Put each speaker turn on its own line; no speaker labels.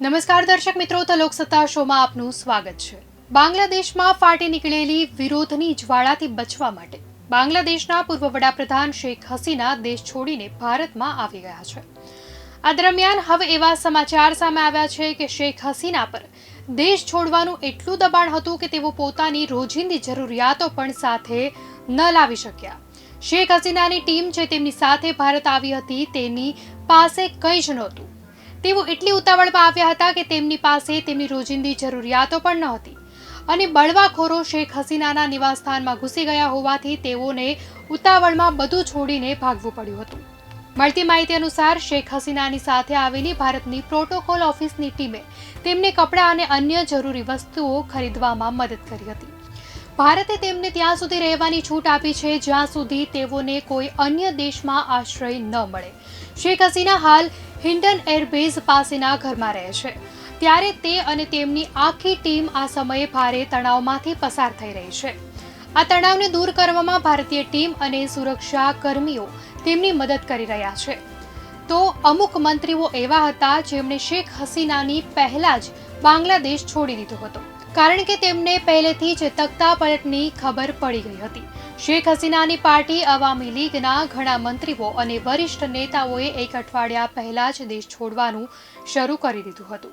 નમસ્કાર દર્શક મિત્રો, તો લોકસત્તા શોમાં આપનું સ્વાગત છે। બાંગ્લાદેશમાં ફાટી નીકળેલી વિરોધની જ્વાળાથી બચવા માટે બાંગ્લાદેશના પૂર્વ વડાપ્રધાન શેખ હસીના દેશ છોડીને ભારતમાં આવી ગયા છે। આ દરમિયાન હવે એવા સમાચાર સામે આવ્યા છે કે શેખ હસીના પર દેશ છોડવાનું એટલું દબાણ હતું કે તેઓ પોતાની રોજિંદી જરૂરિયાતો પણ સાથે ન લાવી શક્યા। શેખ હસીનાની ટીમ જે તેમની સાથે ભારત આવી હતી તેની પાસે કંઈ જ નહોતું। તેઓ એટલી ઉતાવળમાં આવ્યા હતા કે તેમની પાસે તેમની રોજિંદી જરૂરિયાતો પણ નહોતી અને બળવાખોરો શેખ હસીનાના નિવાસસ્થાનમાં ઘૂસી ગયા હોવાથી તેઓને ઉતાવળમાં બધું છોડીને ભાગવું પડ્યું હતું। મળતી માહિતી અનુસાર શેખ હસીનાની સાથે આવેલી ભારતની પ્રોટોકોલ ઓફિસની ટીમે તેમને કપડાં અને અન્ય જરૂરી વસ્તુઓ ખરીદવામાં મદદ કરી હતી। ભારતે તેમને ત્યાં સુધી રહેવાની છૂટ આપી છે જ્યાં સુધી તેઓને કોઈ અન્ય દેશમાં આશ્રય ન મળે। શેખ હસીના હાલ હિન્ડન એરબેઝ પાસેના ઘરમાં રહે છે, ત્યારે તે અને તેમની આખી ટીમ આ સમયે ભારે તણાવમાંથી પસાર થઈ રહી છે। આ તણાવને દૂર કરવામાં ભારતીય ટીમ અને સુરક્ષા કર્મીઓ તેમની મદદ કરી રહ્યા છે। તો અમુક મંત્રીઓ એવા હતા જેમણે શેખ હસીનાની પહેલા જ બાંગ્લાદેશ છોડી દીધો હતો, કારણ કે તેમને પહેલેથી જ તખ્તા પલટની ખબર પડી ગઈ હતી। શેખ હસીનાની પાર્ટી અવામી લીગના ઘણા મંત્રીઓ અને વરિષ્ઠ નેતાઓએ એક અઠવાડિયા પહેલા જ દેશ છોડવાનું શરૂ કરી દીધું હતું।